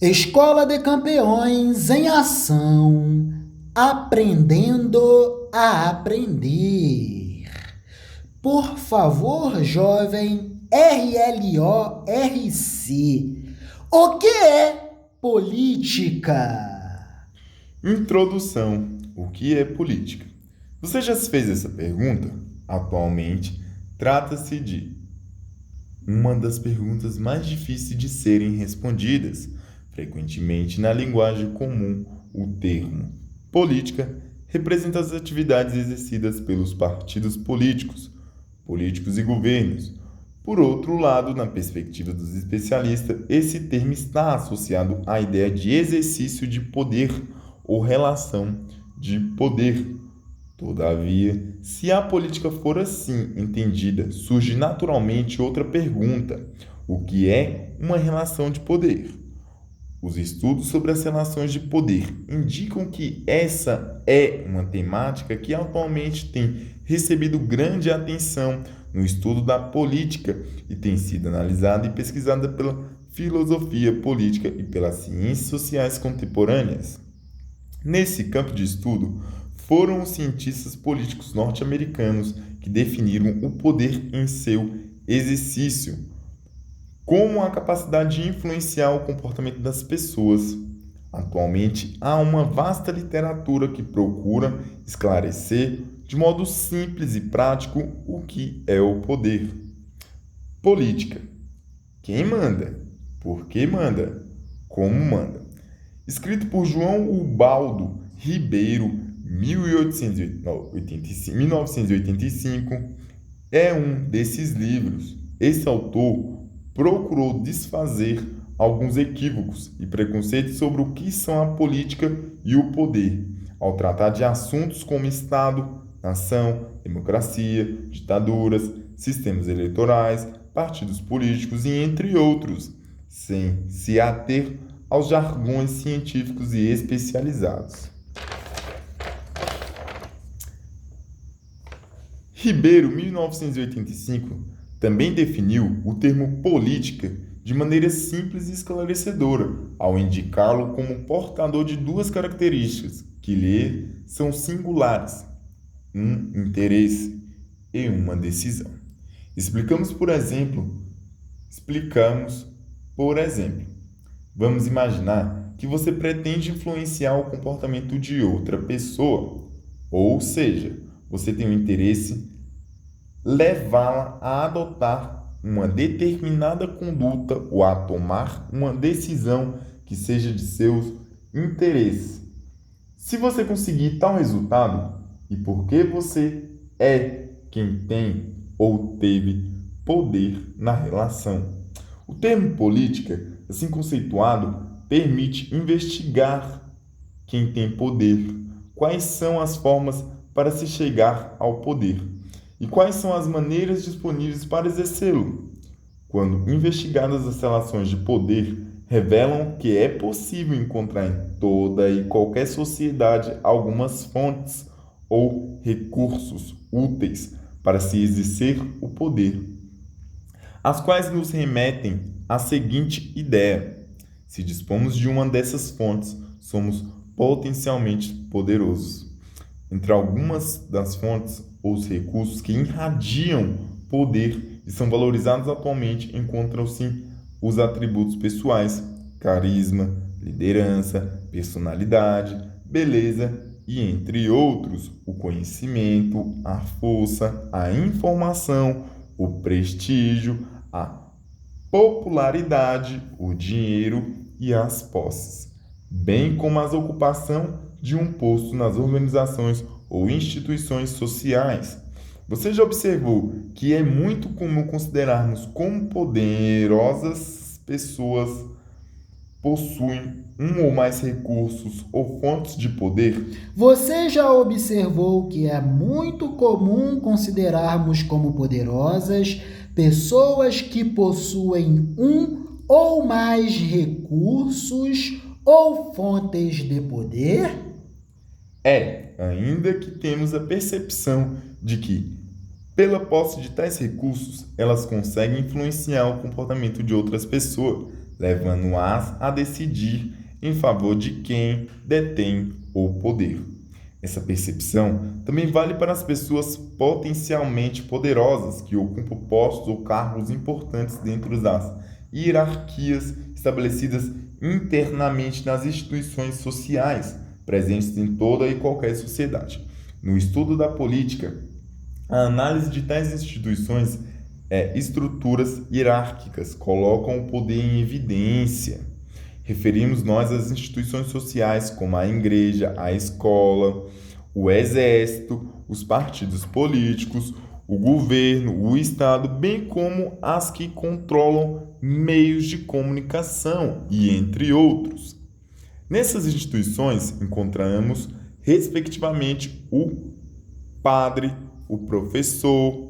Escola de Campeões em ação, aprendendo a aprender. Por favor, jovem RLORC, o que é política? Introdução: o que é política? Você já se fez essa pergunta? Atualmente, trata-se de uma das perguntas mais difíceis de serem respondidas. Frequentemente, na linguagem comum, o termo política representa as atividades exercidas pelos partidos políticos e governos. Por outro lado, na perspectiva dos especialistas, esse termo está associado à ideia de exercício de poder ou relação de poder. Todavia, se a política for assim entendida, surge naturalmente outra pergunta: o que é uma relação de poder? Os estudos sobre as relações de poder indicam que essa é uma temática que atualmente tem recebido grande atenção no estudo da política e tem sido analisada e pesquisada pela filosofia política e pelas ciências sociais contemporâneas. Nesse campo de estudo, foram os cientistas políticos norte-americanos que definiram o poder em seu exercício como a capacidade de influenciar o comportamento das pessoas. Atualmente, há uma vasta literatura que procura esclarecer de modo simples e prático o que é o poder. Política: quem manda? Por que manda? Como manda? Escrito por João Ubaldo Ribeiro, 1985, é um desses livros. Esse autor procurou desfazer alguns equívocos e preconceitos sobre o que são a política e o poder, ao tratar de assuntos como Estado, nação, democracia, ditaduras, sistemas eleitorais, partidos políticos e entre outros, sem se ater aos jargões científicos e especializados. Ribeiro, 1985, também definiu o termo política de maneira simples e esclarecedora, ao indicá-lo como portador de duas características que lhe são singulares: um interesse e uma decisão. Explicamos, por exemplo, vamos imaginar que você pretende influenciar o comportamento de outra pessoa, ou seja, você tem um interesse levá-la a adotar uma determinada conduta ou a tomar uma decisão que seja de seus interesses. Se você conseguir tal resultado, e porque você é quem tem ou teve poder na relação. O termo política, assim conceituado, permite investigar quem tem poder, quais são as formas para se chegar ao poder e quais são as maneiras disponíveis para exercê-lo. Quando investigadas as relações de poder, revelam que é possível encontrar em toda e qualquer sociedade algumas fontes ou recursos úteis para se exercer o poder, as quais nos remetem à seguinte ideia: se dispomos de uma dessas fontes, somos potencialmente poderosos. Entre algumas das fontes ou os recursos que irradiam poder e são valorizados atualmente encontram-se os atributos pessoais: carisma, liderança, personalidade, beleza e, entre outros, o conhecimento, a força, a informação, o prestígio, a popularidade, o dinheiro e as posses, bem como a ocupação de um posto nas organizações ou instituições sociais. Você já observou que é muito comum considerarmos como poderosas pessoas possuem um ou mais recursos ou fontes de poder? Você já observou que é muito comum considerarmos como poderosas pessoas que possuem um ou mais recursos ou fontes de poder? Ainda que temos a percepção de que, pela posse de tais recursos, elas conseguem influenciar o comportamento de outras pessoas. levando-as a decidir em favor de quem detém o poder. Essa percepção também vale para as pessoas potencialmente poderosas que ocupam postos ou cargos importantes dentro das hierarquias estabelecidas internamente nas instituições sociais presentes em toda e qualquer sociedade. No estudo da política, a análise de tais instituições estruturas hierárquicas colocam o poder em evidência. Referimos nós às instituições sociais como a igreja, a escola, o exército, os partidos políticos, o governo, o Estado, bem como as que controlam meios de comunicação e entre outros. Nessas instituições encontramos, respectivamente, o padre, o professor,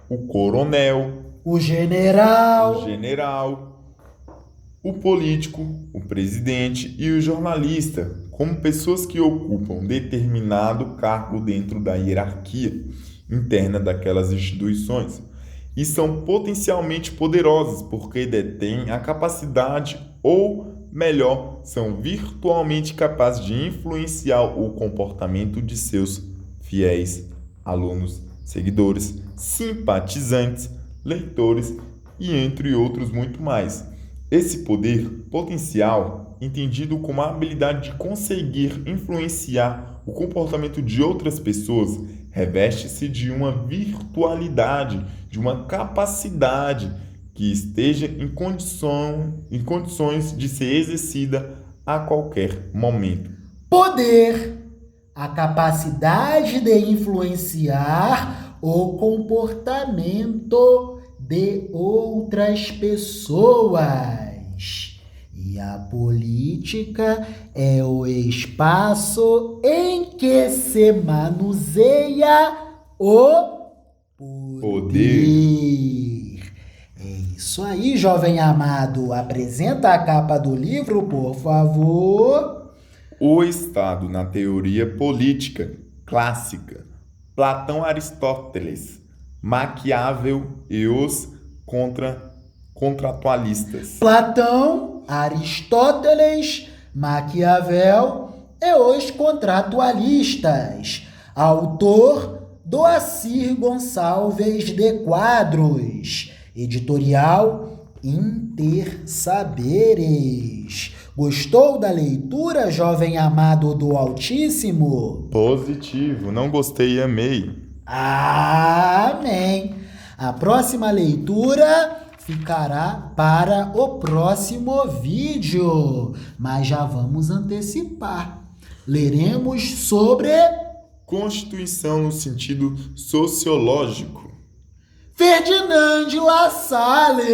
o coronel, o general, o político, o presidente e o jornalista, como pessoas que ocupam determinado cargo dentro da hierarquia interna daquelas instituições e são potencialmente poderosas porque detêm a capacidade, ou melhor, são virtualmente capazes de influenciar o comportamento de seus fiéis, alunos, seguidores, simpatizantes, leitores e entre outros muito mais. Esse poder potencial, entendido como a habilidade de conseguir influenciar o comportamento de outras pessoas, reveste-se de uma virtualidade, de uma capacidade que esteja em condições de ser exercida a qualquer momento. Poder, a capacidade de influenciar o comportamento de outras pessoas. E a política é o espaço em que se manuseia o poder. É isso aí, jovem amado. Apresenta a capa do livro, por favor. O Estado na teoria política clássica. Platão, Aristóteles, Maquiavel e os contratualistas. Platão, Aristóteles, Maquiavel e os contratualistas. Autor Doacir Gonçalves de Quadros. Editorial Intersaberes. Gostou da leitura, jovem amado do Altíssimo? Positivo, não gostei e amei. Amém! A próxima leitura ficará para o próximo vídeo, mas já vamos antecipar. Leremos sobre Constituição no sentido sociológico. Ferdinand Lassalle.